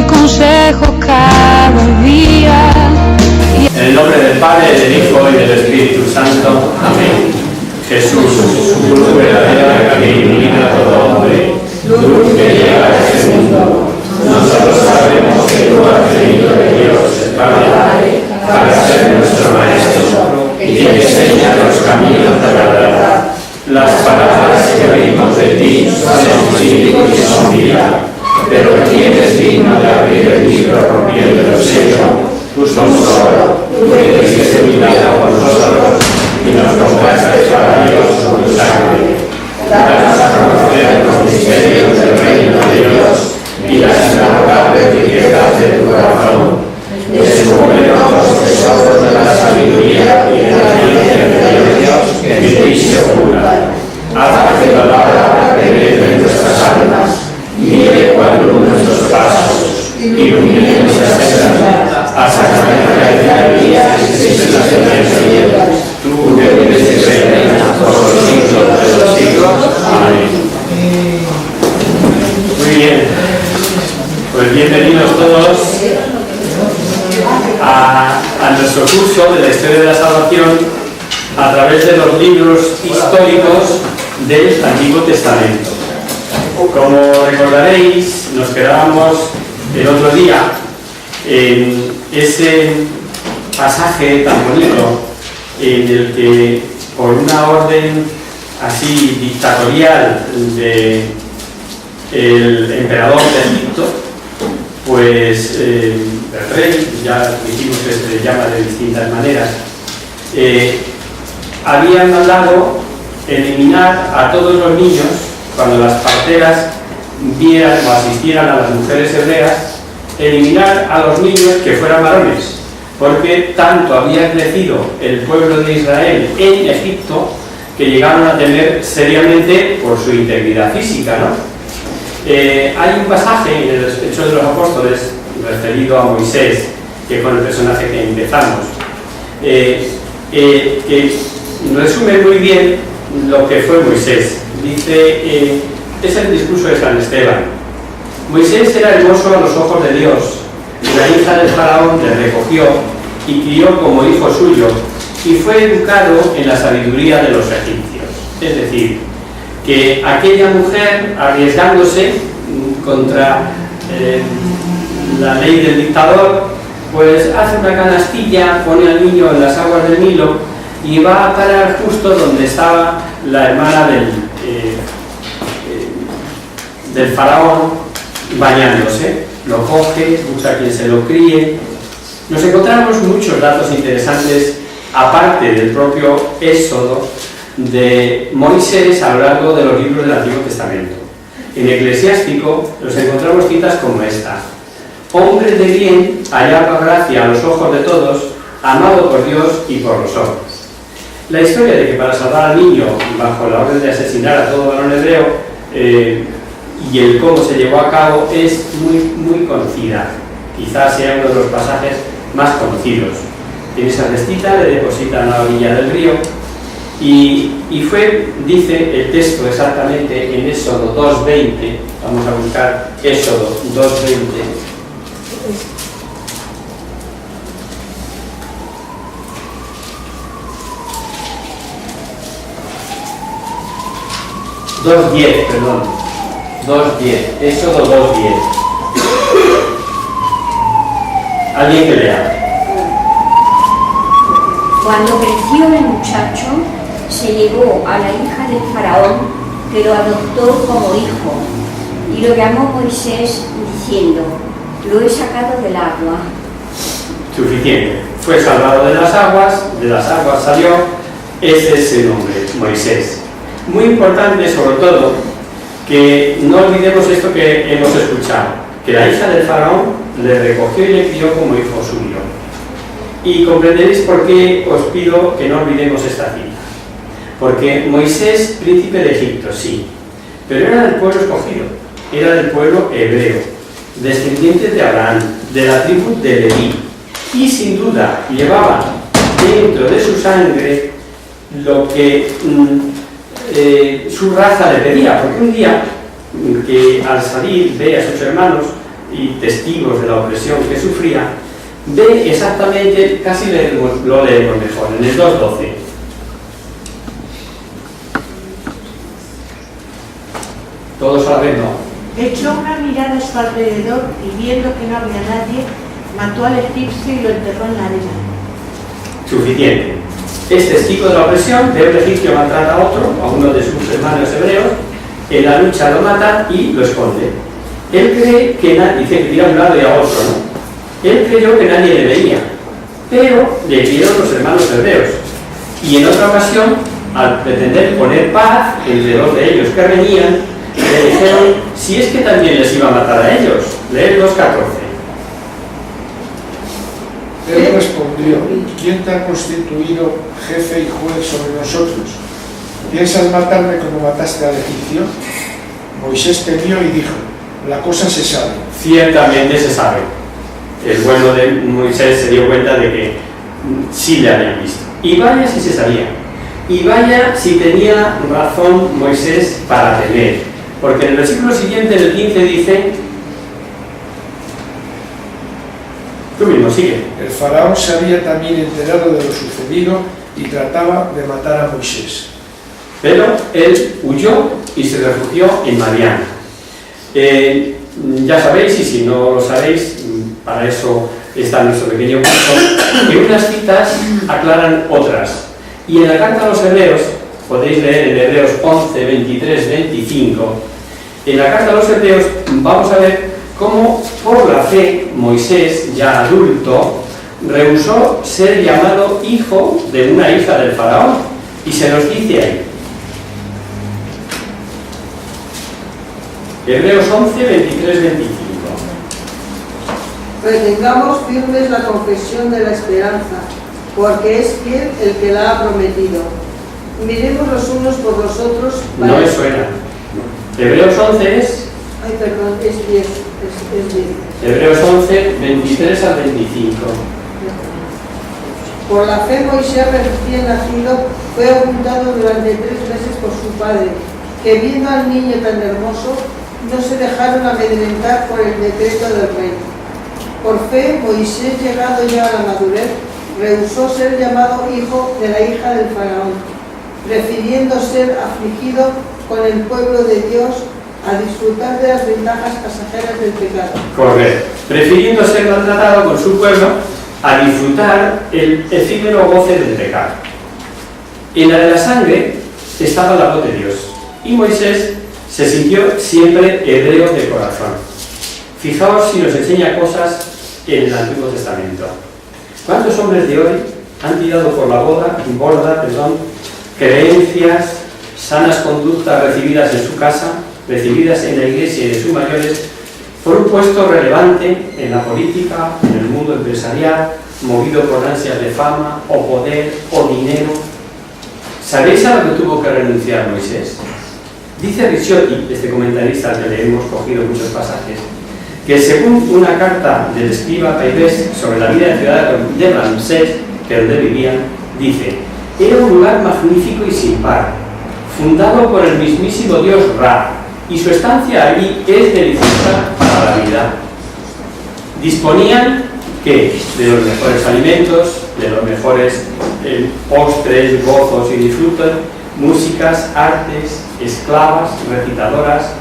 consejo cada día. En el nombre del Padre, del Hijo y del Espíritu Santo. Amén. Jesús, luz verdadera que ilumina a todo hombre, luz que llega a este mundo. Nosotros sabemos que tú has venido de Dios, el Padre, para ser nuestro Maestro y que enseña los caminos de la verdad. Las palabras que oímos de ti son espíritu y son vida, pero ¿quién es digno de abrir el libro rompiendo el sello? Tú solo, tú eres que se cuidado por nosotros y nos compraste para Dios con tu sangre. Danos a conocer los misterios del reino de Dios y las inagotables riquezas de tu corazón. Descúbrenos los tesoros de la sabiduría y de la ciencia de Dios que en ti se ocultan. Haz que la palabra penetre en nuestras almas, guíe cual luz nuestros pasos, ilumine nuestras sendas, hasta que la vida existe en las eternidades. Tú que vives y reinas por los siglos de los siglos. Amén. Muy bien. Pues bienvenidos todos a nuestro curso de la historia de la salvación a través de los libros históricos del Antiguo Testamento. Como recordaréis, nos quedábamos el otro día en ese pasaje tan bonito en el que, por una orden así dictatorial del emperador de Egipto, pues el rey, ya dijimos que se le llama de distintas maneras, había mandado eliminar a todos los niños cuando las parteras vieran o asistieran a las mujeres hebreas, eliminar a los niños que fueran varones, porque tanto había crecido el pueblo de Israel en Egipto que llegaron a temer seriamente por su integridad física, ¿no? Hay un pasaje en el Hechos de los Apóstoles referido a Moisés, que fue el personaje que empezamos, que resume muy bien lo que fue Moisés. Dice, es el discurso de San Esteban. Moisés era hermoso a los ojos de Dios, y la hija del faraón le recogió y crió como hijo suyo, y fue educado en la sabiduría de los egipcios. Es decir, que aquella mujer, arriesgándose contra la ley del dictador, pues hace una canastilla, pone al niño en las aguas del Nilo y va a parar justo donde estaba la hermana del faraón bañándose. Lo coge, busca quien se lo críe. Nos encontramos muchos datos interesantes, aparte del propio Éxodo de Moisés a lo largo de los libros del Antiguo Testamento. En Eclesiástico nos encontramos citas como esta: hombre de bien, hallaba gracia a los ojos de todos, amado por Dios y por los hombres. La historia de que para salvar al niño bajo la orden de asesinar a todo varón hebreo y el cómo se llevó a cabo es muy conocida. Quizás sea uno de los pasajes más conocidos. En esa cestita le depositan a la orilla del río y fue, dice el texto exactamente en Éxodo 2:20. Vamos a buscar Éxodo 2:20. 2:10, perdón. 2:10. Éxodo 2:10. ¿Alguien que lea? Cuando creció el muchacho, se llevó a la hija del faraón, que lo adoptó como hijo, y lo llamó Moisés, diciendo: lo he sacado del agua. Suficiente. Fue salvado de las aguas salió. Ese es el nombre, Moisés. Muy importante, sobre todo, que no olvidemos esto que hemos escuchado, que la hija del faraón le recogió y le crió como hijo suyo. Y comprenderéis por qué os pido que no olvidemos esta cita. Porque Moisés, príncipe de Egipto, sí, pero era del pueblo escogido, era del pueblo hebreo, descendiente de Abraham, de la tribu de Leví, y sin duda llevaba dentro de su sangre lo que su raza le pedía, porque un día que al salir ve a sus hermanos y testigos de la opresión que sufría, ve exactamente, casi lo leemos mejor, en el 2:12. Todos a la vez, ¿no? Echó una mirada a su alrededor y viendo que no había nadie, mató al egipcio y lo enterró en la arena. Suficiente. Es testigo de la opresión, ve a un egipcio matar a otro, a uno de sus hermanos hebreos, en la lucha lo mata y lo esconde. Él cree que nadie, dice que tira a un lado y a otro, ¿no? Él creyó que nadie le veía, pero le vieron los hermanos hebreos. Y en otra ocasión, al pretender poner paz entre dos de ellos que venían, le dijeron si es que también les iba a matar a ellos. Lee el 2:14. Él respondió: ¿quién te ha constituido jefe y juez sobre nosotros? ¿Piensas matarme como mataste al egipcio? Moisés temió y dijo: la cosa se sabe. Ciertamente se sabe. El bueno de Moisés se dio cuenta de que sí le habían visto. Y vaya si se sabía. Y vaya si tenía razón Moisés para temer. Porque en el versículo siguiente, en el 15, dice... Tú mismo, sigue. El faraón se había también enterado de lo sucedido y trataba de matar a Moisés. Pero él huyó y se refugió en Madián. Ya sabéis, y si no lo sabéis, para eso está nuestro pequeño curso, que unas citas aclaran otras. Y en la carta a los Hebreos, podéis leer en Hebreos 11, 23, 25, en la carta a los Hebreos vamos a ver cómo por la fe Moisés, ya adulto, rehusó ser llamado hijo de una hija del faraón. Y se nos dice ahí, Hebreos 11, 23, 25. Retengamos firmes la confesión de la esperanza, porque es fiel el que la ha prometido. Miremos los unos por los otros. No me suena. Hebreos 11 es... Ay, perdón, es 10. Es 10. Hebreos 11, 23 al 25. Por la fe Moisés recién nacido fue ocultado durante 3 meses por su padre, que viendo al niño tan hermoso, no se dejaron amedrentar por el decreto del rey. Por fe, Moisés, llegado ya a la madurez, rehusó ser llamado hijo de la hija del faraón, prefiriendo ser afligido con el pueblo de Dios a disfrutar de las ventajas pasajeras del pecado. Correcto. Prefiriendo ser maltratado con su pueblo a disfrutar el efímero goce del pecado. En la de la sangre estaba la voz de Dios, y Moisés se sintió siempre hebreo de corazón. Fijaos si nos enseña cosas en el Antiguo Testamento. ¿Cuántos hombres de hoy han tirado por la borda, creencias, sanas conductas recibidas en su casa, recibidas en la iglesia y de sus mayores, por un puesto relevante en la política, en el mundo empresarial, movido por ansias de fama, o poder, o dinero? ¿Sabéis a lo que tuvo que renunciar Moisés? Dice Ricciotti, este comentarista al que le hemos cogido muchos pasajes, que según una carta del escriba Paivés sobre la vida de ciudad de Ramsés, que donde vivían, dice: era un lugar magnífico y sin par, fundado por el mismísimo dios Ra, y su estancia allí es deliciosa para la vida. Disponían que de los mejores alimentos, de los mejores postres, gozos y disfrutos, músicas, artes, esclavas, recitadoras,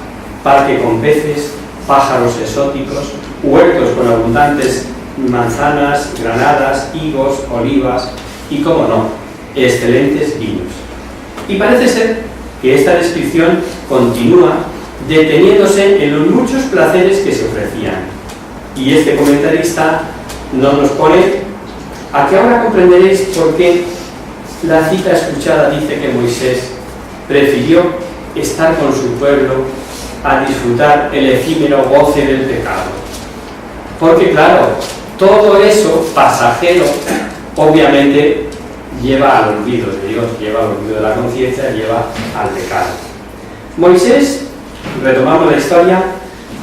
parque con peces, pájaros exóticos, huertos con abundantes manzanas, granadas, higos, olivas y, como no, excelentes vinos. Y parece ser que esta descripción continúa deteniéndose en los muchos placeres que se ofrecían. Y este comentarista no nos pone a que ahora comprenderéis por qué la cita escuchada dice que Moisés prefirió estar con su pueblo a disfrutar el efímero goce del pecado. Porque claro, todo eso pasajero obviamente lleva al olvido de Dios, lleva al olvido de la conciencia, lleva al pecado. Moisés, retomamos la historia,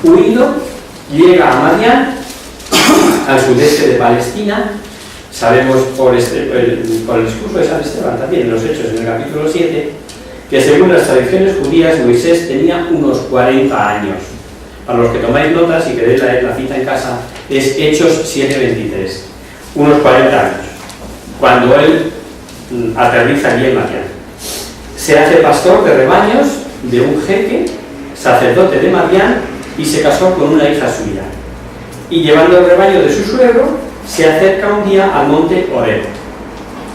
huido, llega a Madián, al sudeste de Palestina. Sabemos por el discurso de San Esteban, también en los Hechos, en el capítulo 7, que según las tradiciones judías Moisés tenía unos 40 años. para los que tomáis notas y queréis leer la cita en casa, es Hechos 7:23, unos 40 años, cuando él aterriza allí en Madián. Se hace pastor de rebaños de un jeque, sacerdote de Madián, y se casó con una hija suya. Y llevando el rebaño de su suegro, se acerca un día al monte Horeb,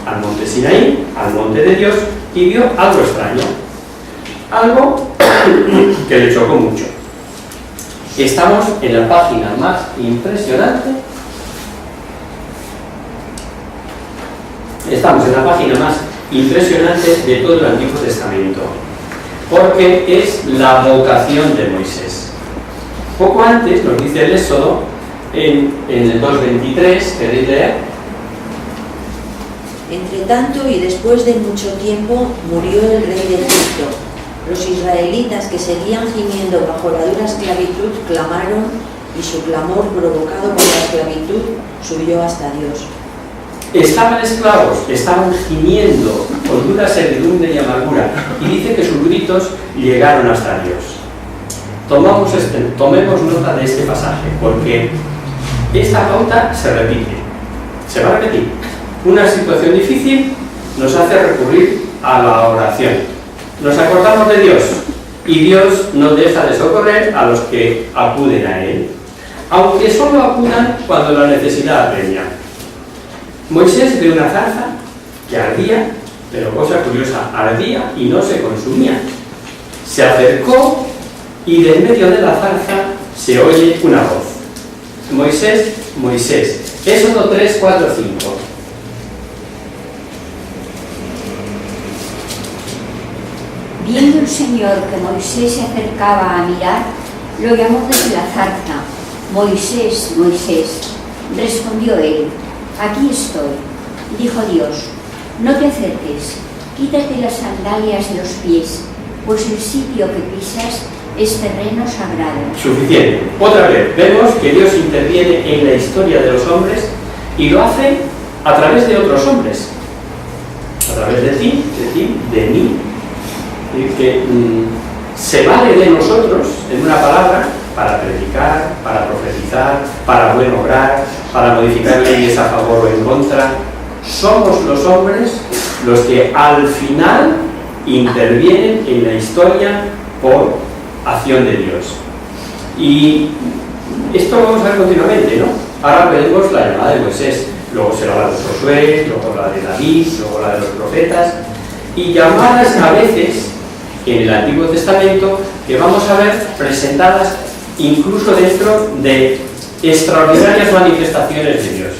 al monte Sinaí, al monte de Dios, y vio algo extraño, algo que le chocó mucho. Estamos en la página más impresionante. Estamos en la página más impresionante de todo el Antiguo Testamento, porque es la vocación de Moisés. Poco antes nos dice el Éxodo, en el 2:23, ¿queréis leer? Entre tanto y después de mucho tiempo murió el rey de Egipto. Los israelitas que seguían gimiendo bajo la dura esclavitud clamaron, y su clamor provocado por la esclavitud subió hasta Dios. Estaban esclavos, estaban gimiendo con dura servidumbre y amargura, y dice que sus gritos llegaron hasta Dios. Tomemos nota de este pasaje, porque esta pauta se repite, se va a repetir. Una situación difícil nos hace recurrir a la oración. Nos acordamos de Dios, y Dios no deja de socorrer a los que acuden a Él, aunque solo acudan cuando la necesidad apremia. Moisés ve una zarza que ardía, pero cosa curiosa, ardía y no se consumía. Se acercó y de en medio de la zarza se oye una voz. Moisés, Moisés. Éxodo 3, 4, 5. Viendo el Señor que Moisés se acercaba a mirar, lo llamó desde la zarza. Moisés, Moisés. Respondió él, aquí estoy. Dijo Dios, no te acerques, quítate las sandalias de los pies, pues el sitio que pisas es terreno sagrado. Suficiente. Otra vez, vemos que Dios interviene en la historia de los hombres y lo hace a través de otros hombres. A través de ti, de mí. Y que se vale de nosotros, en una palabra, para predicar, para profetizar, para buen obrar, para modificar leyes a favor o en contra. Somos los hombres los que al final intervienen en la historia por acción de Dios. Y esto lo vamos a ver continuamente, ¿no? Ahora veremos la llamada de Moisés, luego será la de Josué, luego la de David, luego la de los profetas, y llamadas a veces en el Antiguo Testamento que vamos a ver presentadas incluso dentro de extraordinarias manifestaciones de Dios.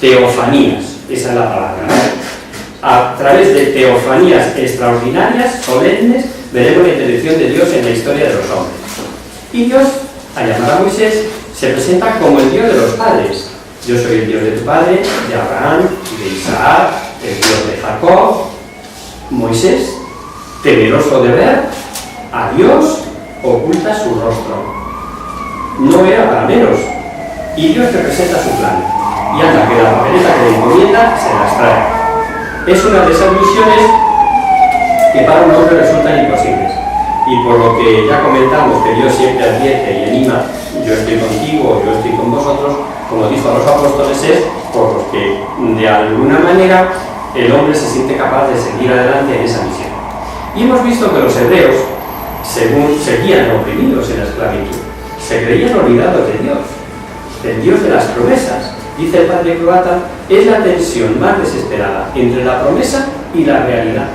Teofanías, esa es la palabra, ¿no? A través de teofanías extraordinarias, solemnes, veremos la intervención de Dios en la historia de los hombres. Y Dios, al llamar a Moisés, se presenta como el Dios de los padres. Yo soy el Dios de tu padre, de Abraham, de Isaac, el Dios de Jacob. Moisés, temeroso de ver a Dios, oculta su rostro. No era para menos. Y Dios representa su plan. Y anda que la papeleta que le encomienda se las trae. Es una de esas misiones que para un hombre resultan imposibles. Y por lo que ya comentamos que Dios siempre advierte y anima, yo estoy contigo, yo estoy con vosotros, como dijo a los apóstoles, es por los que de alguna manera el hombre se siente capaz de seguir adelante en esa misión. Y hemos visto que los hebreos, según seguían oprimidos en la esclavitud, se creían olvidados de Dios, del Dios de las promesas. Dice el padre croata, es la tensión más desesperada entre la promesa y la realidad.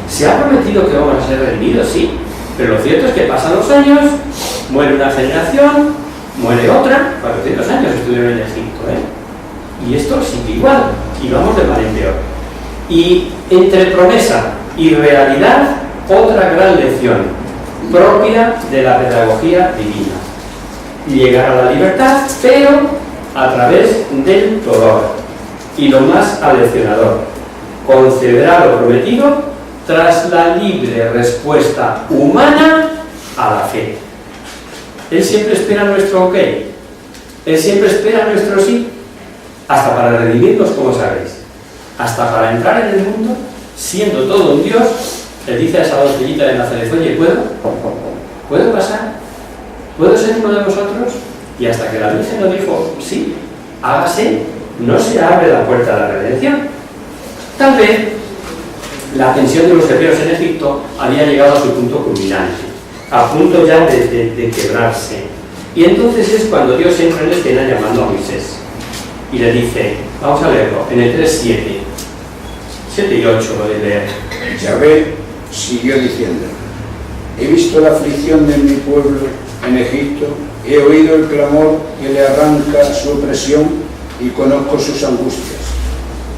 Se ha prometido que vamos a ser redimidos, sí, pero lo cierto es que pasan los años, muere una generación, muere otra, 400 años estuvieron en Egipto, y esto sigue igual, y vamos de mal en peor. Y entre promesa y realidad, otra gran lección propia de la pedagogía divina. Llegar a la libertad, pero a través del dolor. Y lo más aleccionador, concederá lo prometido tras la libre respuesta humana a la fe. Él siempre espera nuestro ok, Él siempre espera nuestro sí, hasta para redimirnos, como sabéis, hasta para entrar en el mundo, siendo todo un Dios. Le dice a esa doncellita de Nazaret, oye, ¿puedo pasar? ¿puedo ser uno de vosotros? Y hasta que la Virgen lo dijo, sí, hágase, no se abre la puerta de la redención. Tal vez la tensión de los hebreos en Egipto había llegado a su punto culminante, a punto ya de quebrarse. Y entonces es cuando Dios entra en escena llamando a Moisés y le dice, vamos a leerlo, en el 3:7, 7 y 8 lo de leer. Yahvé siguió diciendo: he visto la aflicción de mi pueblo en Egipto, he oído el clamor que le arranca su opresión y conozco sus angustias.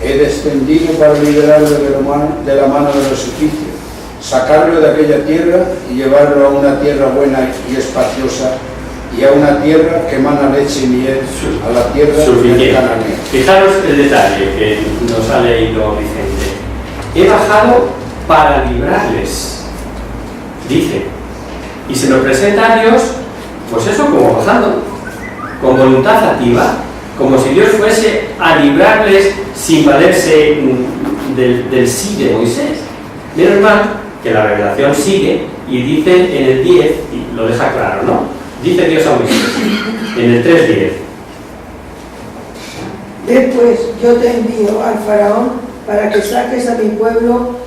He descendido para liberarlo de la mano de los egipcios, sacarlo de aquella tierra y llevarlo a una tierra buena y espaciosa, y a una tierra que emana leche y miel, a la tierra del Cananeo. Fijaros el detalle que nos ha leído Vicente. He bajado para librarles, dice, y se nos presenta a Dios, pues eso, como bajando, con voluntad activa, como si Dios fuese a librarles sin valerse del sí de Moisés. Menos mal que la revelación sigue y dice en el 10, y lo deja claro, ¿no? Dice Dios a Moisés, en el 3:10. Después yo te envío al faraón para que saques a mi pueblo,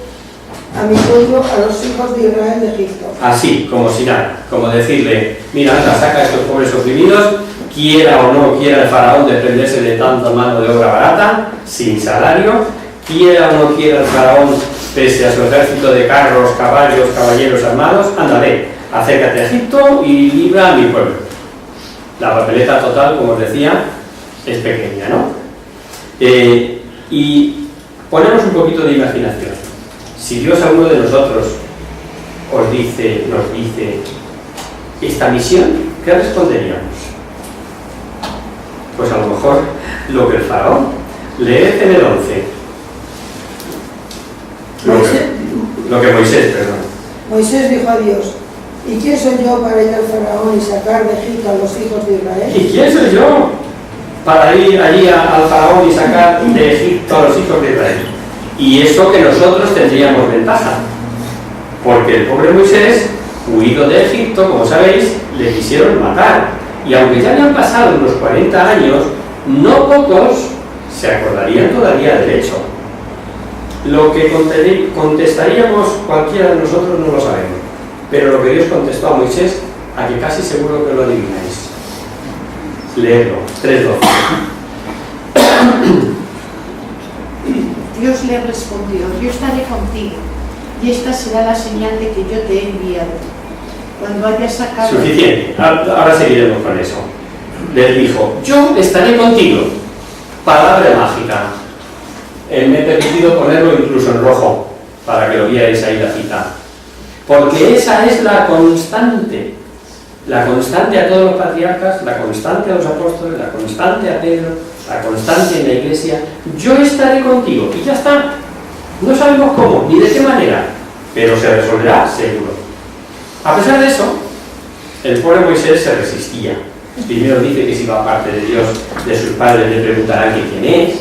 a los hijos de Israel de Egipto. Así, como si nada, como decirle, mira, anda, saca a estos pobres oprimidos, quiera o no quiera el faraón desprenderse de tanta mano de obra barata, sin salario, quiera o no quiera el faraón, pese a su ejército de carros, caballos, caballeros armados, ándale, acércate a Egipto y libra a mi pueblo. La papeleta total, como os decía, es pequeña, ¿no? Y ponemos un poquito de imaginación. Si Dios a uno de nosotros nos dice esta misión, ¿qué responderíamos? Pues a lo mejor lo que el faraón. Leed en el 11. Lo que Moisés, perdón. Moisés dijo a Dios: ¿y quién soy yo para ir al faraón y sacar de Egipto a los hijos de Israel? ¿Y quién soy yo para ir allí al faraón y sacar de Egipto a los hijos de Israel? Y eso que nosotros tendríamos ventaja, porque el pobre Moisés, huido de Egipto, como sabéis, le quisieron matar. Y aunque ya habían pasado unos 40 años, no pocos se acordarían todavía del hecho. Lo que contestaríamos cualquiera de nosotros no lo sabemos, pero lo que Dios contestó a Moisés, a que casi seguro que lo adivináis. Leedlo, 3:12. Dios le respondió: yo estaré contigo, y esta será la señal de que yo te he enviado. Cuando hayas sacado... Suficiente, ahora seguiremos con eso. Les dijo: yo estaré contigo. Palabra mágica. Me he permitido ponerlo incluso en rojo, para que lo vierais ahí la cita. Porque esa es la constante a todos los patriarcas, la constante a los apóstoles, la constante a Pedro, la constante en la iglesia. Yo estaré contigo, y ya está. No sabemos cómo, ni de qué manera, pero se resolverá seguro. A pesar de eso, el pobre Moisés se resistía. Primero dice que si va parte de Dios, de sus padres le preguntarán que quién es,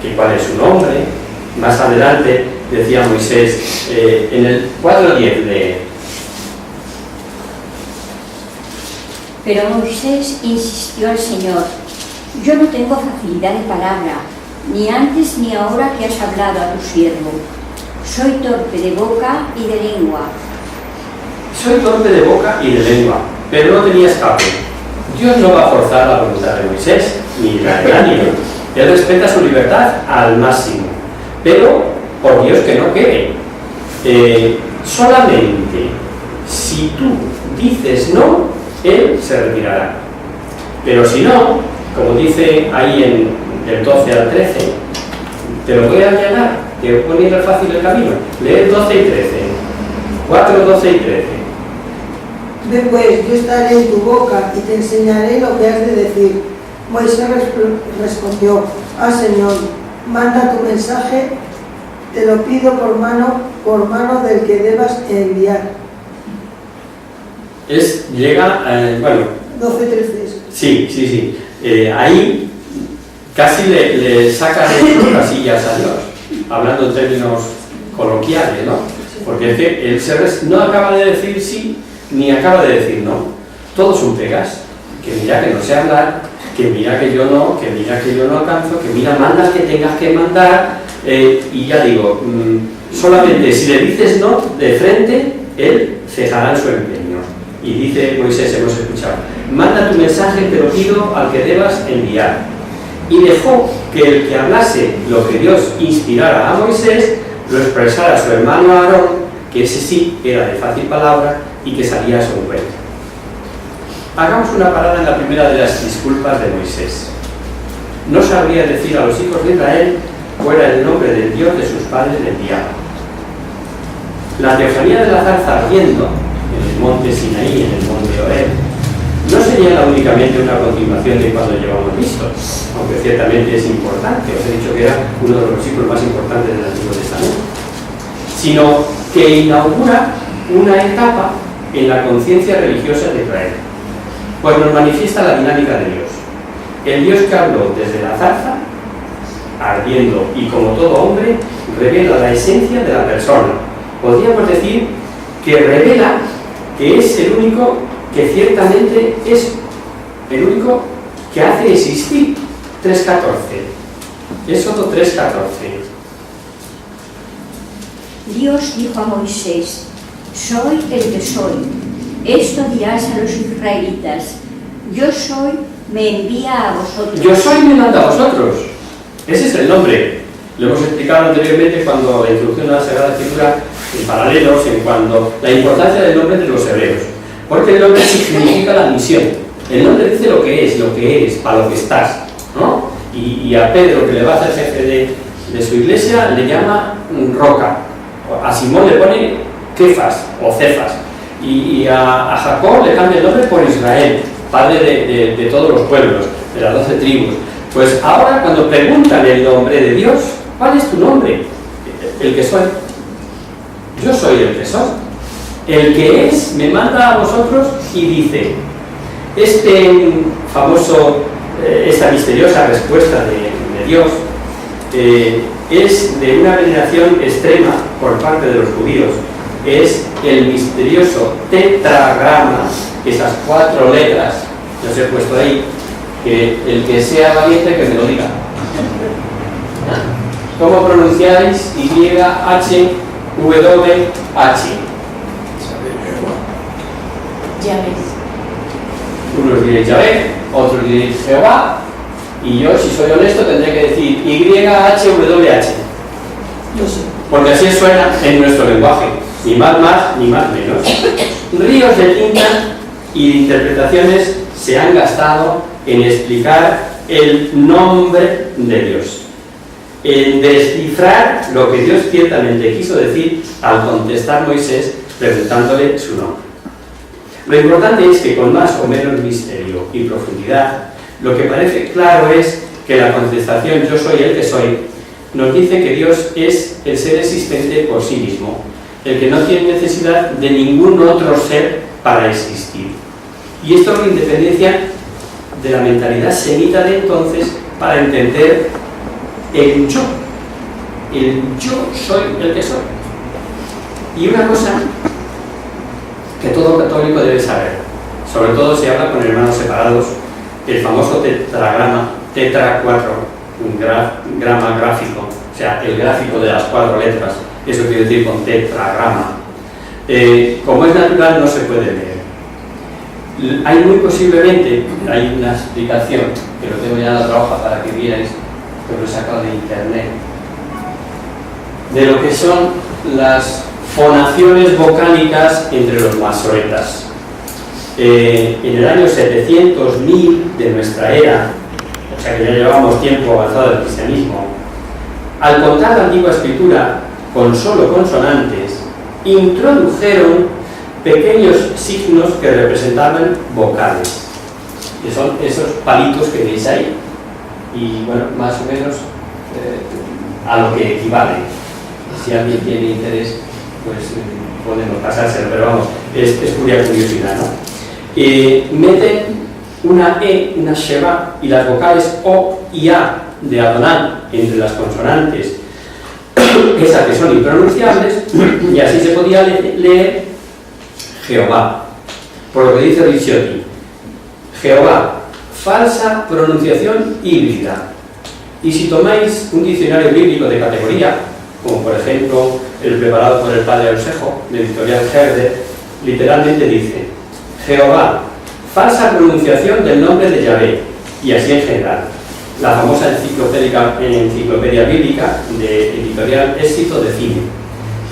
que cuál es su nombre. Más adelante decía Moisés, en el 4:10 de... Pero Moisés insistió al Señor: yo no tengo facilidad de palabra, ni antes ni ahora que has hablado a tu siervo. Soy torpe de boca y de lengua. Soy torpe de boca y de lengua, pero no tenía escape. Dios no va a forzar la voluntad de Moisés, ni la de nadie. Él respeta su libertad al máximo, pero por Dios que no quede. Solamente si tú dices no, Él se retirará. Pero si no, como dice ahí en el 12 al 13, te lo voy a allanar, te voy a poner fácil el camino. Lee 12 y 13, 4, 12 y 13. Después yo estaré en tu boca y te enseñaré lo que has de decir. Moisés respondió: Señor, manda tu mensaje, te lo pido por mano del que debas enviar. Llega, bueno... 12-13. Sí. Ahí casi le saca de sus casillas a Dios, hablando en términos coloquiales, ¿no? Porque es que él no acaba de decir sí, ni acaba de decir no. todos son pegas, que mira que no sé hablar, que mira que yo no alcanzo, que mira, mandas que tengas que mandar, y ya digo, solamente si le dices no de frente, él cejará en su empeño. Y dice Moisés, hemos escuchado, manda tu mensaje, te lo pido al que debas enviar. Y dejó que el que hablase lo que Dios inspirara a Moisés, lo expresara a su hermano Aarón, que ese sí era de fácil palabra y que salía a su encuentro. Hagamos una parada en la primera de las disculpas de Moisés. No sabría decir a los hijos de Israel cuál era el nombre del Dios de sus padres le enviaba. La teofanía de la zarza ardiendo en el monte Sinaí, en el monte Horeb, no señala únicamente una continuación de cuando llevamos visto, aunque ciertamente es importante, os he dicho que era uno de los versículos más importantes del Antiguo Testamento, sino que inaugura una etapa en la conciencia religiosa de Israel, pues nos manifiesta la dinámica de Dios. El Dios que habló desde la zarza, ardiendo y como todo hombre, revela la esencia de la persona. Podríamos decir que revela que es el único que ciertamente es el único que hace existir. 3.14. Éxodo 3.14. Dios dijo a Moisés: soy el que soy. Esto dirás a los israelitas: yo soy, me envía a vosotros. Yo soy, me manda a vosotros. Ese es el nombre. Lo hemos explicado anteriormente cuando la introducción a la Sagrada Escritura, en paralelos, en cuanto la importancia del nombre de los hebreos. Porque el nombre significa la misión. El nombre dice lo que eres, para lo que estás, ¿no? Y a Pedro, que le va a hacer jefe de su iglesia, le llama roca. A Simón le pone Kefas o Cefas. Y a Jacob le cambia el nombre por Israel, padre de todos los pueblos, de las 12 tribus. Pues ahora, cuando preguntan el nombre de Dios, ¿cuál es tu nombre? El que soy. Yo soy el que soy. El que es me manda a vosotros y dice, esta misteriosa respuesta de Dios es de una veneración extrema por parte de los judíos. Es el misterioso tetragrama, esas 4 letras que os he puesto ahí, que el que sea valiente que me lo diga. ¿Cómo pronunciáis YHWH? Unos diréis Yahvé, otros diréis Jehová, y yo, si soy honesto, tendré que decir YHWH. Porque así suena en nuestro lenguaje, ni más ni más menos. Ríos de tinta y de interpretaciones se han gastado en explicar el nombre de Dios, en descifrar lo que Dios ciertamente quiso decir al contestar Moisés preguntándole su nombre. Lo importante es que con más o menos misterio y profundidad, lo que parece claro es que la contestación yo soy el que soy nos dice que Dios es el ser existente por sí mismo, el que no tiene necesidad de ningún otro ser para existir. Y esto es la independencia de la mentalidad semita de entonces para entender el yo soy el que soy. Y una cosa que todo católico debe saber, sobre todo si habla con hermanos separados, el famoso tetragrama, tetra 4, un grama gráfico, o sea, el gráfico de las 4 letras, eso quiere decir con tetragrama. Como es natural, no se puede leer. Hay muy posiblemente, hay una explicación, que lo tengo ya en la otra hoja para que veáis, que lo he sacado de internet, de lo que son las fonaciones vocálicas entre los masoretas. En el año 700.000 de nuestra era, o sea que ya llevamos tiempo avanzado del cristianismo, al contar la antigua escritura con solo consonantes, introdujeron pequeños signos que representaban vocales, que son esos palitos que veis ahí, y bueno, más o menos a lo que equivalen. Si alguien tiene interés, pues podemos pasárselo, pero vamos, es pura curiosidad, ¿no? Meten una E, una Sheva, y las vocales O y A de Adonai entre las consonantes, esas que son impronunciables, y así se podía leer Jehová, por lo que dice Ricciotti. Jehová, falsa pronunciación híbrida. Y si tomáis un diccionario bíblico de categoría, como por ejemplo el preparado por el padre Eusejo, de Editorial Herder, literalmente dice: Jehová, falsa pronunciación del nombre de Yahvé, y así en general. La famosa enciclopedia bíblica de Editorial Éxito decide: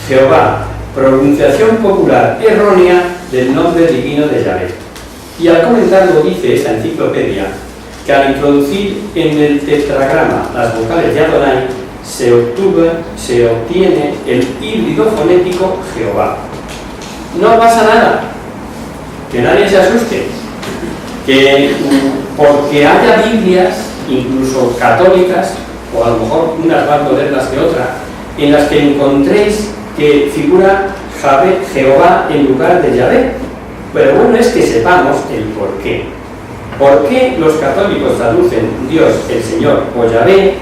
Jehová, pronunciación popular errónea del nombre divino de Yahvé. Y al comentarlo dice esta enciclopedia que al introducir en el tetragrama las vocales de Adonai se obtiene el híbrido fonético Jehová. No pasa nada, que nadie se asuste, que porque haya Biblias, incluso católicas, o a lo mejor unas más modernas que otras, en las que encontréis que figura Jehová en lugar de Yahvé. Pero bueno es que sepamos el por qué. ¿Por qué los católicos traducen Dios, el Señor o Yahvé,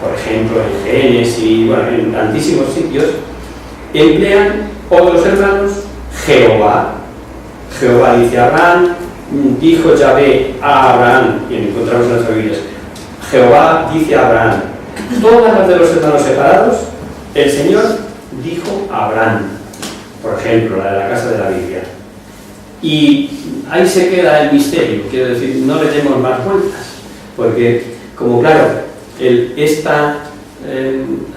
por ejemplo en Génesis y bueno, en tantísimos sitios, emplean otros hermanos Jehová? Jehová dice a Abraham, dijo Yahvé a Abraham, y encontramos en las Biblias, Jehová dice a Abraham. Todas las de los hermanos separados, el Señor dijo a Abraham, por ejemplo, la de la casa de la Biblia. Y ahí se queda el misterio, quiero decir, no le demos más vueltas, porque, como claro, esta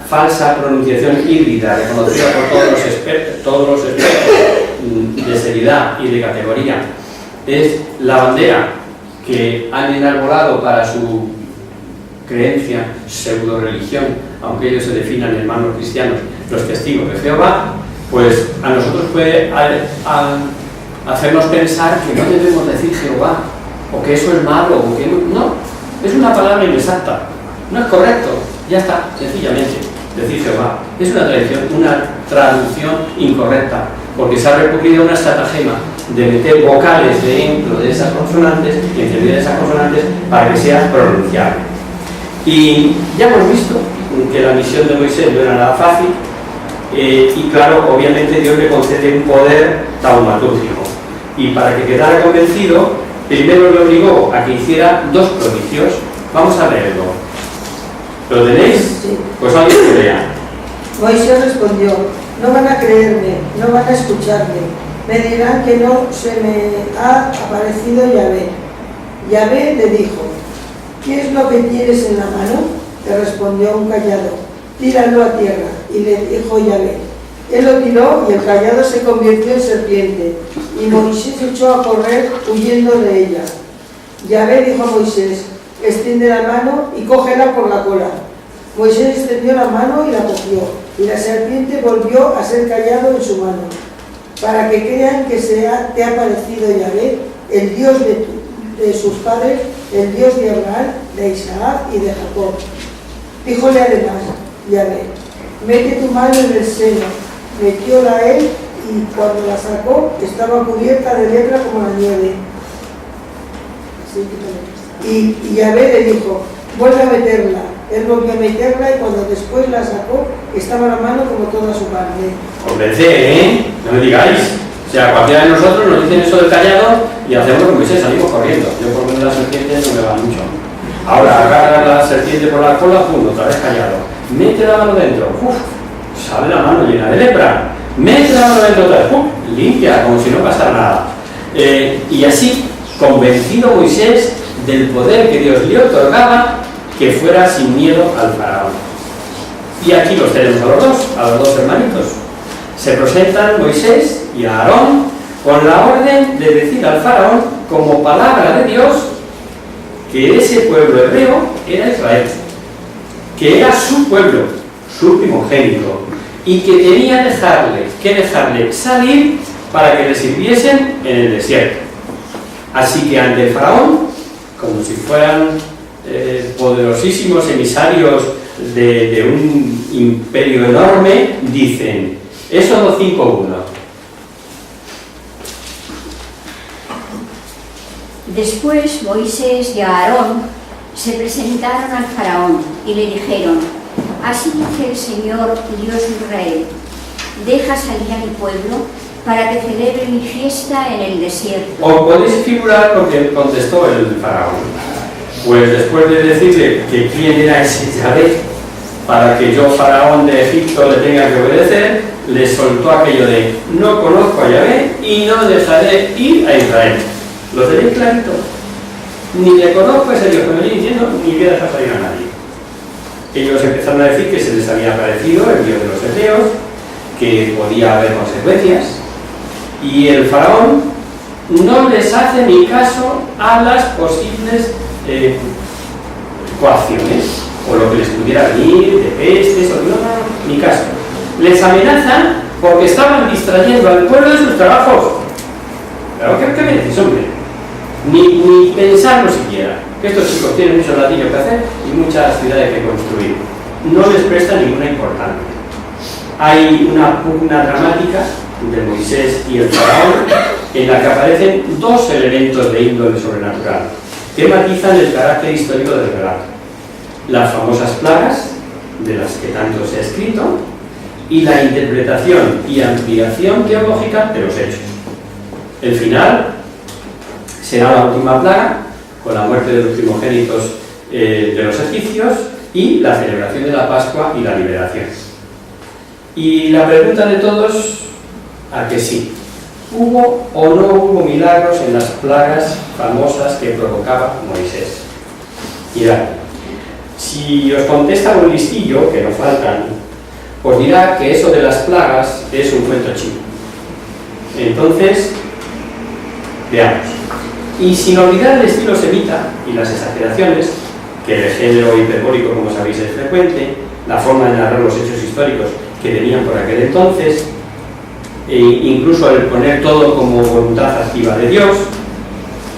falsa pronunciación híbrida, reconocida por todos los expertos de seriedad y de categoría, es la bandera que han enarbolado para su creencia, pseudo religión, aunque ellos se definan hermanos cristianos, los testigos de Jehová, pues a nosotros puede hacernos pensar que no debemos decir Jehová, o que eso es malo, o que no, es una palabra inexacta, no es correcto, ya está, sencillamente, decir Jehová. Es una traducción incorrecta, porque se ha recurrido a una estratagema de meter vocales dentro de esas consonantes y encender esas consonantes para que sea pronunciable. Y ya hemos visto que la misión de Moisés no era nada fácil, y claro, obviamente Dios le concede un poder taumatúrgico. Y para que quedara convencido, primero le obligó a que hiciera 2 prodigios. Vamos a leerlo. ¿Lo tenéis? Sí. Pues alguien que lea. Moisés respondió: no van a creerme, no van a escucharme. Me dirán que no se me ha aparecido Yahvé. Yahvé le dijo: ¿qué es lo que tienes en la mano? Le respondió: un cayado. Tíralo a tierra. Y le dijo Yahvé. Él lo tiró y el cayado se convirtió en serpiente. Y Moisés echó a correr huyendo de ella. Yahvé dijo a Moisés: extiende la mano y cógela por la cola. Moisés extendió la mano y la cogió, y la serpiente volvió a ser cayado en su mano, para que crean que te ha parecido Yahvé, el Dios de sus padres, el Dios de Abraham, de Isaac y de Jacob. Díjole además Yahvé: mete tu mano en el seno. Metióla él, y cuando la sacó estaba cubierta de lepra como la nieve. Y Yahvé le dijo: vuelve a meterla. Él volvió a meterla, y cuando después la sacó estaba la mano como toda su carne. Convence, no me digáis. O sea, cualquiera de nosotros nos dicen eso del callado y hacemos lo que Moisés, salimos corriendo. Yo por lo menos las serpientes no me van mucho. Ahora agarra la serpiente por la cola, pum, otra vez callado. Mete la mano dentro, sale la mano llena de lepra. Mete la mano dentro otra vez, limpia, como si no pasara nada. Y así, convencido Moisés del poder que Dios le otorgaba, que fuera sin miedo al faraón. Y aquí los tenemos a los dos hermanitos. Se presentan Moisés y Aarón con la orden de decir al faraón, como palabra de Dios, que ese pueblo hebreo era Israel, que era su pueblo, su primogénito, y que tenía que dejarle salir para que le sirviesen en el desierto. Así que ante el faraón, como si fueran poderosísimos emisarios de un imperio enorme, dicen: Éxodo 5:1. Después Moisés y Aarón se presentaron al faraón y le dijeron: así dice el Señor, Dios de Israel: deja salir a mi pueblo para que celebre mi fiesta en el desierto. Os podéis figurar lo que contestó el faraón. Pues después de decirle que quién era ese Yahvé para que yo, faraón de Egipto, le tenga que obedecer, le soltó aquello de no conozco a Yahvé y no dejaré ir a Israel. ¿Lo tenéis clarito? Ni le conozco a ese Dios que me venía diciendo, ni voy a dejar salir a nadie. Ellos empezaron a decir que se les había aparecido el Dios de los hebreos, que podía haber consecuencias, y el faraón no les hace ni caso a las posibles coacciones, o lo que les pudiera venir, de pestes, o no, ni caso. Les amenazan porque estaban distrayendo al pueblo de sus trabajos. Claro, ¿qué me decís, hombre? Ni pensarlo siquiera, que estos chicos tienen mucho ladrillo que hacer y muchas ciudades que construir. No les presta ninguna importancia. Hay una pugna dramática de Moisés y el faraón en la que aparecen dos elementos de índole sobrenatural que matizan el carácter histórico del relato: las famosas plagas, de las que tanto se ha escrito, y la interpretación y ampliación teológica de los hechos. El final será la última plaga, con la muerte de los primogénitos de los egipcios y la celebración de la Pascua y la liberación. Y la pregunta de todos, ¿a que sí? ¿Hubo o no hubo milagros en las plagas famosas que provocaba Moisés? Mirad, si os contesta un listillo, que no faltan, os dirá que eso de las plagas es un cuento chino. Entonces, veamos. Y sin olvidar el estilo semita y las exageraciones, que el género hiperbólico, como sabéis, es frecuente, la forma de narrar los hechos históricos que tenían por aquel entonces, e incluso el poner todo como voluntad activa de Dios,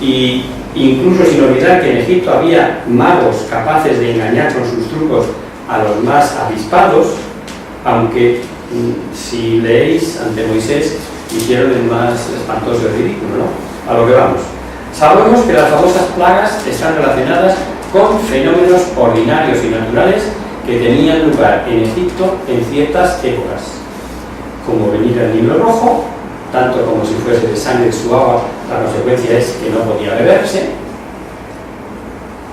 y incluso sin olvidar que en Egipto había magos capaces de engañar con sus trucos a los más avispados, aunque si leéis ante Moisés hicieron el más espantoso y ridículo, ¿no? A lo que vamos. Sabemos que las famosas plagas están relacionadas con fenómenos ordinarios y naturales que tenían lugar en Egipto en ciertas épocas, como venir el Nilo Rojo, tanto como si fuese de sangre su agua, la consecuencia es que no podía beberse.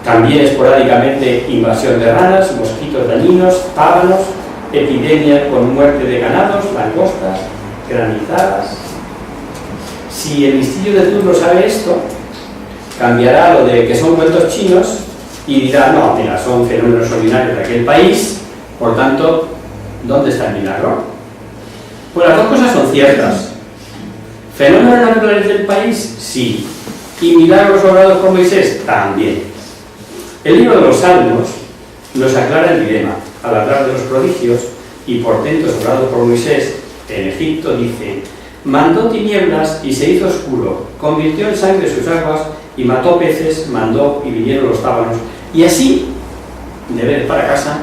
También esporádicamente invasión de ranas, mosquitos dañinos, pábanos, epidemias con muerte de ganados, langostas, granizadas. Si el listillo de turno sabe esto, cambiará lo de que son cuentos chinos y dirá, no, mira, son fenómenos ordinarios de aquel país, por tanto, ¿dónde está el milagro? Pues las dos cosas son ciertas. ¿Fenómenos naturales del país? Sí. ¿Y milagros obrados por Moisés? También. El libro de los Salmos nos aclara el dilema. Al hablar de los prodigios y portentos obrados por Moisés en Egipto, dice: mandó tinieblas y se hizo oscuro, convirtió en sangre sus aguas y mató peces, mandó y vinieron los tábanos. Y así, de ver para casa,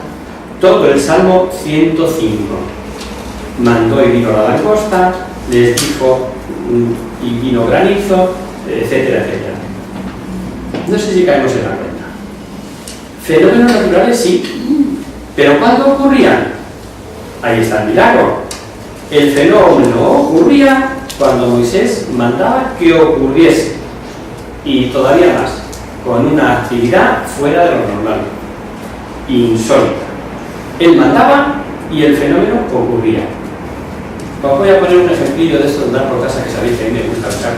todo el Salmo 105. Mandó y vino la langosta, les dijo y vino granizo, etcétera, etcétera. No sé si caemos en la cuenta. Fenómenos naturales sí, pero ¿cuándo ocurrían? Ahí está el milagro. El fenómeno ocurría cuando Moisés mandaba que ocurriese, y todavía más, con una actividad fuera de lo normal, insólita. Él mandaba y el fenómeno ocurría. Os voy a poner un ejemplillo de esto de andar por casa, que sabéis que a mí me gusta usar,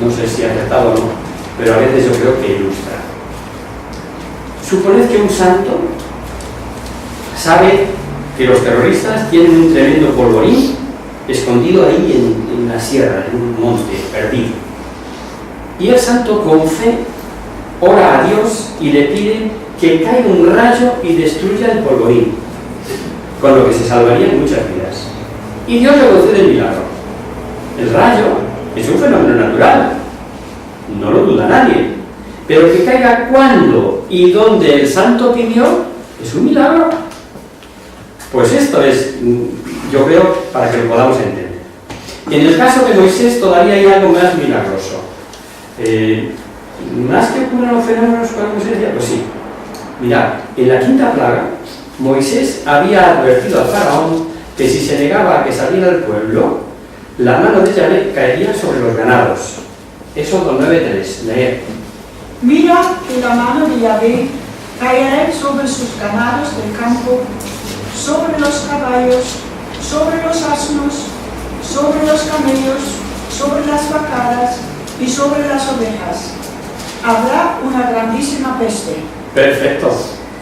no sé si acertado o no, pero a veces yo creo que ilustra. Suponed que un santo sabe que los terroristas tienen un tremendo polvorín escondido ahí en la sierra, en un monte perdido. Y el santo, con fe, ora a Dios y le pide que caiga un rayo y destruya el polvorín, con lo que se salvarían muchas vidas. Y Dios le concede el milagro. El rayo es un fenómeno natural, no lo duda nadie, pero que caiga cuando y donde el santo pidió es un milagro. Pues esto es, yo creo, para que lo podamos entender. En el caso de Moisés todavía hay algo más milagroso. Más que ocurren los fenómenos con Moisés, ya, pues sí. Mirad, en la quinta plaga, Moisés había advertido al faraón que si se negaba a que saliera el pueblo, La mano de Yahvé caería sobre los ganados. Éxodo 9:3. Leer. Mira que la mano de Yahvé caerá sobre sus ganados del campo, sobre los caballos, sobre los asnos, sobre los camellos, sobre las vacadas y sobre las ovejas. Habrá una grandísima peste. Perfecto.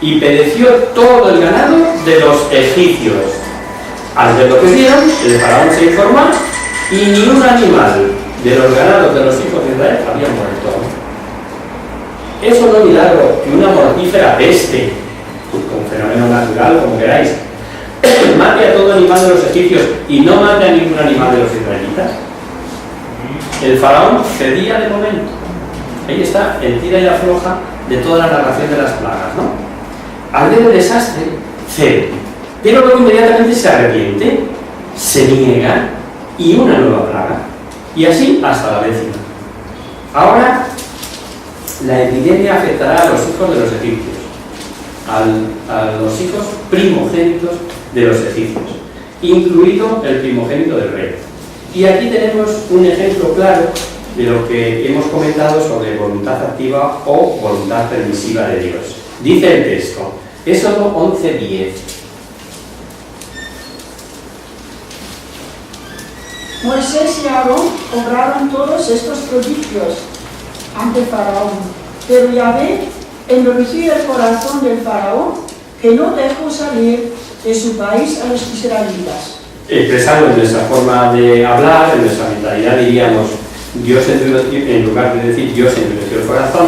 Y pereció todo el ganado de los egipcios. Al ver lo que vieron, el faraón se informó y ni un animal de los ganados de los hijos de Israel había muerto. Es un milagro que una mortífera peste, un fenómeno natural, como queráis, mate a todo animal de los egipcios y no mate a ningún animal de los israelitas. El faraón cedía de momento. Ahí está el tira y afloja de toda la narración de las plagas, ¿no? Al ver el desastre, cede. Pero luego inmediatamente se arrepiente, se niega y una nueva plaga. Y así hasta la 10ª. Ahora, la epidemia afectará a los hijos de los egipcios, a los hijos primogénitos de los egipcios, incluido el primogénito del rey. Y aquí tenemos un ejemplo claro de lo que hemos comentado sobre voluntad activa o voluntad permisiva de Dios. Dice el texto, Éxodo 11:10. Moisés y Aarón obraron todos estos prodigios ante Faraón, pero Yahvé endureció el corazón del Faraón, que no dejó salir de su país a los israelitas. Expresado en nuestra forma de hablar, en nuestra mentalidad diríamos, Dios endureció, en lugar de decir Dios endureció el corazón,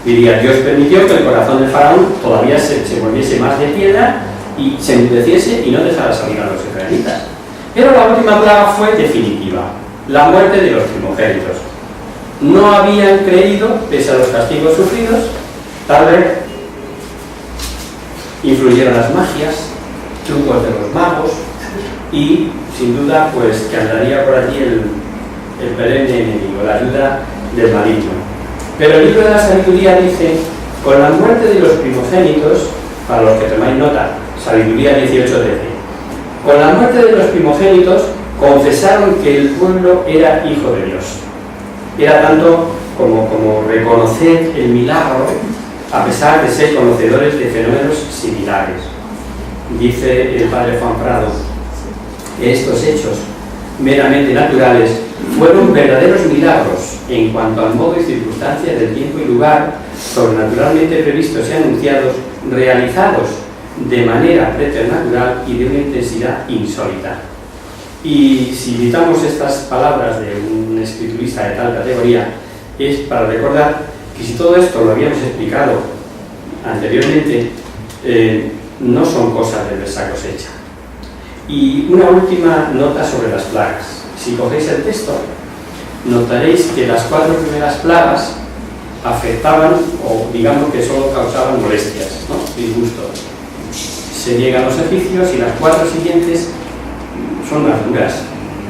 diría Dios permitió que el corazón del faraón todavía se volviese más de piedra y se endureciese y no dejara salir a los israelitas. Pero la última plaga fue definitiva, la muerte de los primogénitos. No habían creído, pese a los castigos sufridos, tal vez influyeron las magias, trucos de los magos y, sin duda, pues que andaría por allí el perenne enemigo, la ayuda del maligno. Pero el libro de la sabiduría dice, con la muerte de los primogénitos, para los que tomáis nota, sabiduría 18:13, con la muerte de los primogénitos confesaron que el pueblo era hijo de Dios. Era tanto como reconocer el milagro, a pesar de ser conocedores de fenómenos similares. Dice el padre Juan Prado, estos hechos meramente naturales fueron verdaderos milagros en cuanto al modo y circunstancias del tiempo y lugar, sobrenaturalmente previstos y anunciados, realizados de manera preternatural y de una intensidad insólita. Y si citamos estas palabras de un escriturista de tal categoría, es para recordar que si todo esto lo habíamos explicado anteriormente, no son cosas de nuestra cosecha. Y una última nota sobre las plagas. Si cogéis el texto, notaréis que las 4 primeras plagas afectaban, o digamos que solo causaban molestias, ¿no? Disgustos. Se niegan los egipcios y las 4 siguientes son las duras.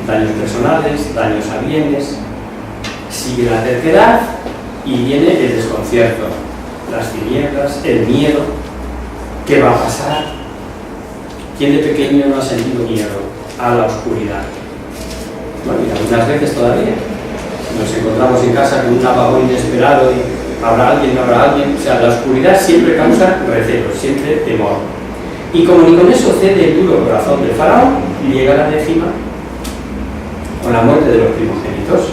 Daños personales, daños a bienes, sigue la terquedad y viene el desconcierto, las tinieblas, el miedo. ¿Qué va a pasar? ¿Quién de pequeño no ha sentido miedo a la oscuridad? Bueno, y algunas veces todavía. Nos encontramos en casa con un apagón inesperado y habrá alguien, no habrá alguien. O sea, la oscuridad siempre causa recelo, siempre temor. Y como ni con eso cede el duro corazón del faraón, llega la 10ª con la muerte de los primogénitos.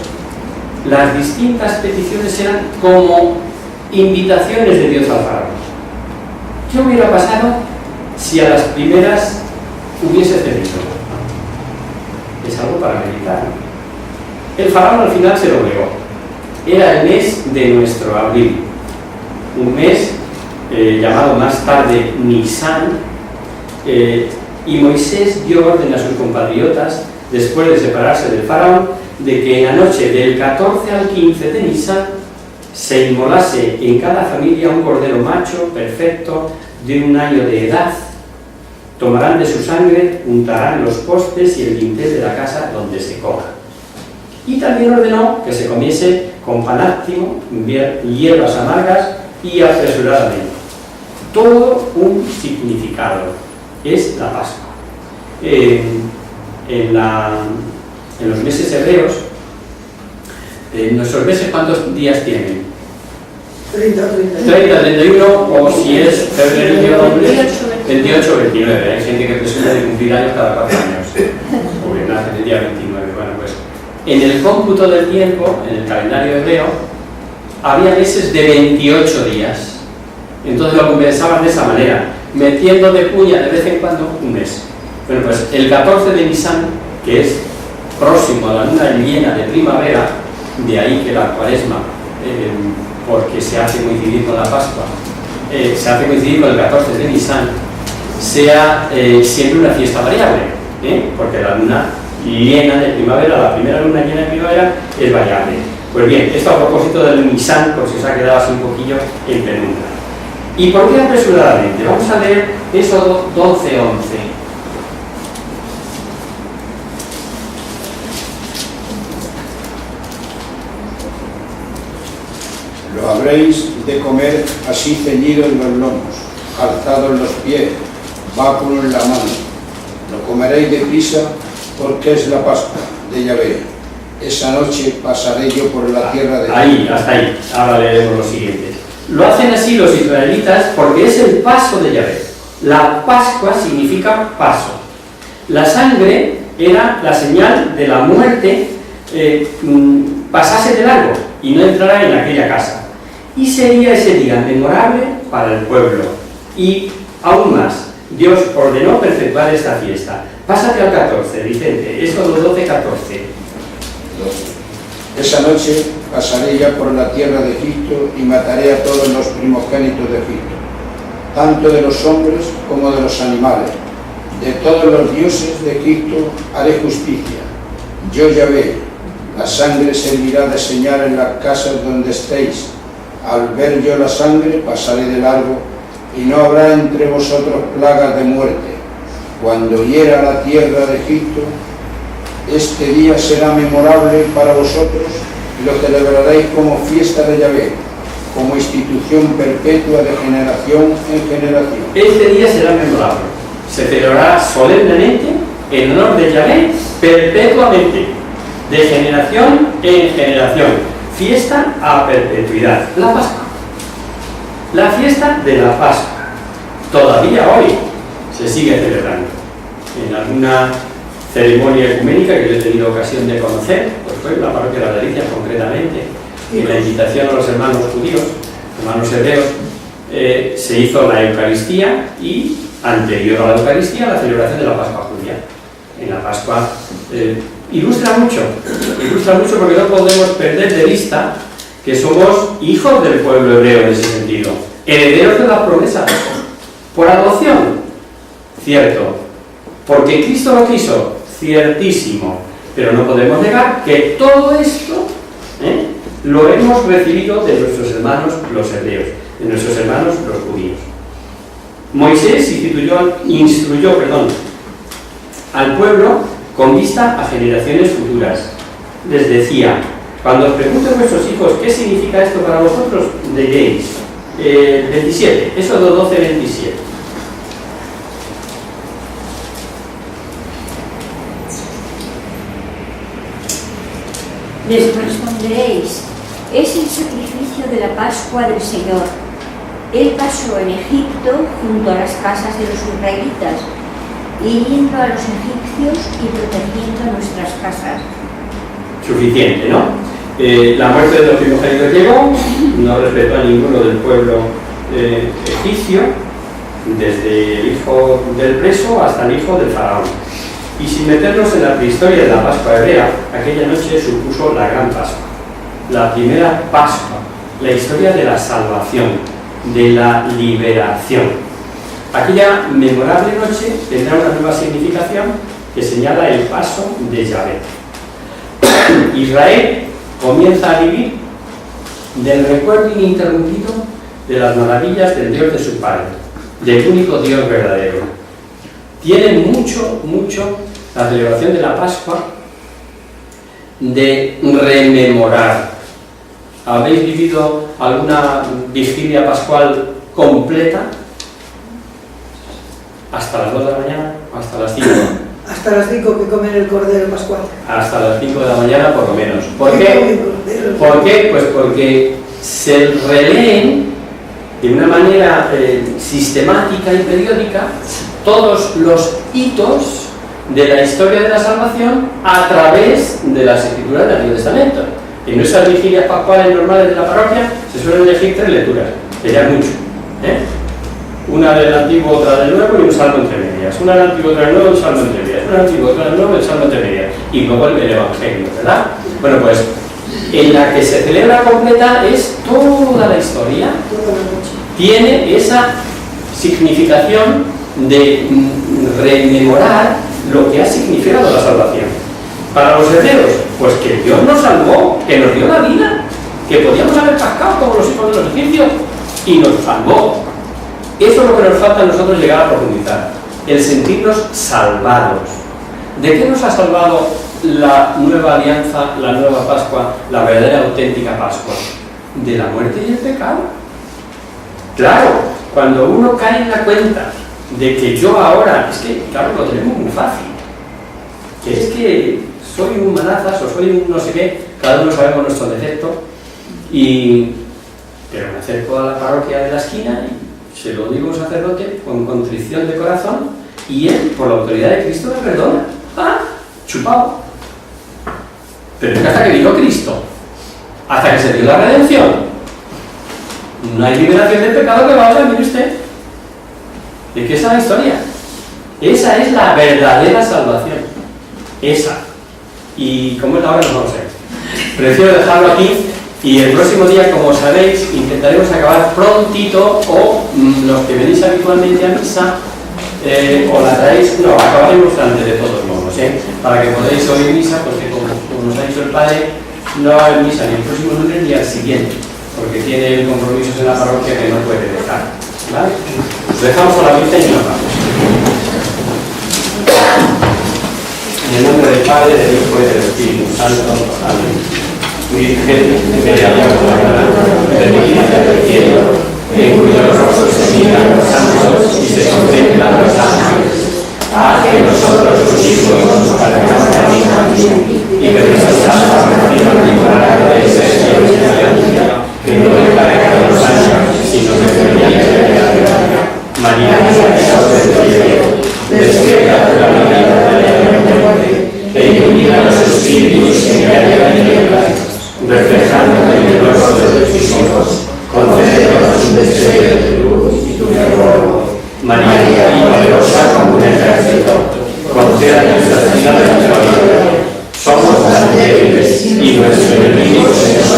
Las distintas peticiones eran como invitaciones de Dios al faraón. ¿Qué hubiera pasado si a las primeras hubiese cedido? Es algo para meditar. El faraón al final se lo negó. Era el mes de nuestro abril, un mes llamado más tarde Nisán, y Moisés dio orden a sus compatriotas, después de separarse del faraón, de que en la noche del 14 al 15 de Nisán se inmolase en cada familia un cordero macho perfecto de 1 año de edad. Tomarán de su sangre, untarán los postes y el dintel de la casa donde se coma. Y también ordenó que se comiese con panáctimo, hierbas amargas y apresuradamente. Todo un significado. Es la Pascua. En En los meses hebreos, nuestros meses, ¿cuántos días tienen? 30, 31, o si es febrero, 28 o 29. Hay gente que presume de cumplir años cada 4 años, porque nace el día 29. Bueno, pues en el cómputo del tiempo, en el calendario hebreo, había meses de 28 días. Entonces lo compensaban de esa manera, metiendo de cuña de vez en cuando un mes. Bueno, pues el 14 de Nisan, que es próximo a la luna llena de primavera, de ahí que la cuaresma, porque se hace coincidir con la Pascua, se hace coincidir con el 14 de Nisan, sea siempre una fiesta variable, porque la luna llena de primavera, la primera luna llena de primavera, es variable. Pues bien, esto a propósito del Nisan, por si os ha quedado así un poquillo en penumbra. ¿Y por qué apresuradamente? Vamos a leer Éxodo 12:11. Lo habréis de comer así ceñido en los lomos, calzado en los pies, báculo en la mano. Lo comeréis deprisa porque es la Pascua de Yahvé. Esa noche pasaré yo por la tierra de... Ahí, hasta ahí. Ahora leemos lo siguiente. Lo hacen así los israelitas porque es el paso de Yahvé. La Pascua significa paso. La sangre era la señal de la muerte, pasase de largo y no entrara en aquella casa. Y sería ese día memorable para el pueblo. Y aún más, Dios ordenó perpetuar esta fiesta. Pásate al 14, Vicente, Éxodo 12:14. Esa noche pasaré ya por la tierra de Egipto y mataré a todos los primogénitos de Egipto, tanto de los hombres como de los animales. De todos los dioses de Egipto haré justicia. Yo Yahvé, la sangre servirá de señal en las casas donde estéis. Al ver yo la sangre pasaré de largo y no habrá entre vosotros plagas de muerte. Cuando hiera la tierra de Egipto, este día será memorable para vosotros y lo celebraréis como fiesta de Yahvé, como institución perpetua de generación en generación. Este día será memorable. Se celebrará solemnemente en honor de Yahvé perpetuamente, de generación en generación. Fiesta a perpetuidad. La Pascua. La fiesta de la Pascua. Todavía hoy se sigue celebrando. En alguna ceremonia ecuménica que yo he tenido ocasión de conocer, pues fue la parroquia de la Delicia concretamente, en la invitación a los hermanos judíos, hermanos hebreos, se hizo la Eucaristía y, anterior a la Eucaristía, la celebración de la Pascua judía. En la Pascua ilustra mucho porque no podemos perder de vista que somos hijos del pueblo hebreo en ese sentido, herederos de las promesas, por adopción, cierto, porque Cristo lo quiso, ciertísimo, pero no podemos negar que todo esto lo hemos recibido de nuestros hermanos los hebreos, de nuestros hermanos los judíos. Moisés instruyó al pueblo con vista a generaciones futuras. Les decía, cuando os pregunten vuestros hijos qué significa esto para vosotros, diréis, 27, Éxodo 12:27. Les responderéis, es el sacrificio de la Pascua del Señor. Él pasó en Egipto junto a las casas de los israelitas, hiriendo a los egipcios y protegiendo nuestras casas. Suficiente, ¿no? La muerte de los primogénitos llegó, no respetó a ninguno del pueblo egipcio, desde el hijo del preso hasta el hijo del faraón. Y sin meternos en la prehistoria de la Pascua hebrea, aquella noche supuso la gran Pascua, la primera Pascua, la historia de la salvación, de la liberación. Aquella memorable noche tendrá una nueva significación que señala el paso de Yahvé. Israel comienza a vivir del recuerdo ininterrumpido de las maravillas del Dios de su Padre, del único Dios verdadero. Tiene mucho la celebración de la Pascua de rememorar. ¿Habéis vivido alguna vigilia pascual completa? ¿Hasta las 2 de la mañana? ¿Hasta las 5? Hasta las 5 que comen el cordero pascual. Hasta las 5 de la mañana por lo menos. ¿Por qué? ¿Por qué? Pues porque se releen de una manera sistemática y periódica todos los hitos de la historia de la salvación a través de las escrituras del Antiguo Testamento. En nuestras vigilias pascuales normales de la parroquia se suelen elegir 3 lecturas, que ya es mucho, una del Antiguo, otra del Nuevo y un salmo entre medias. Una del Antiguo, otra del Nuevo y un salmo entre medias. Una del Antiguo, otra del Nuevo y un salmo entre medias. Y luego el Evangelio, ¿verdad? Bueno, pues en la que se celebra completa es toda la historia. Tiene esa significación de rememorar lo que ha significado la salvación. Para los hebreos, pues que Dios nos salvó, que nos dio la vida, que podíamos haber cascado como los hijos de los egipcios y nos salvó. Eso es lo que nos falta a nosotros llegar a profundizar, el sentirnos salvados. ¿De qué nos ha salvado la nueva alianza, la nueva Pascua, la verdadera auténtica Pascua? De la muerte y el pecado. Claro, cuando uno cae en la cuenta de que yo ahora, es que claro, lo tenemos muy fácil, que es que soy un manazas o soy un no sé qué, cada uno sabemos nuestro defecto, pero me acerco a la parroquia de la esquina y se lo digo a un sacerdote con contrición de corazón y él, por la autoridad de Cristo, me perdona. ¡Ah! Chupado. Pero es que hasta que vino Cristo, hasta que se dio la redención, no hay liberación del pecado que valga, mire usted. ¿De qué es la historia? Esa es la verdadera salvación. Esa. Y como es la hora, no lo sé. Prefiero dejarlo aquí. Y el próximo día, como sabéis, intentaremos acabar prontito o los que venís habitualmente a misa o la traéis, no, acabaremos antes de todos modos, para que podáis oír misa, porque como nos ha dicho el Padre, no va a haber misa ni el próximo lunes ni al siguiente, porque tiene compromisos en la parroquia que no puede dejar, ¿vale? Os dejamos con la vista y nos vamos. En el nombre del Padre, del Hijo y del Espíritu Santo. Amén. Virgen de bendita del cielo, en cuyos rostros se miran los santos y se contemplan los ángeles. Haz que nosotros, tus hijos, nos parezcamos a ti y que nuestras almas reciban la gracia de ser que no le parezcan los ángeles, sino que se vean de la verdad. María, Jesús del cielo, despierta de la vida de la muerte, e ilumina los espíritus que hayan tinieblas, reflejando en el rostro de tus hijos, concédenos un deseo de luz y tu favor. María, poderosa como un ejército, conceda nuestras vidas de gloria. Somos tan débiles y nuestro enemigo se nos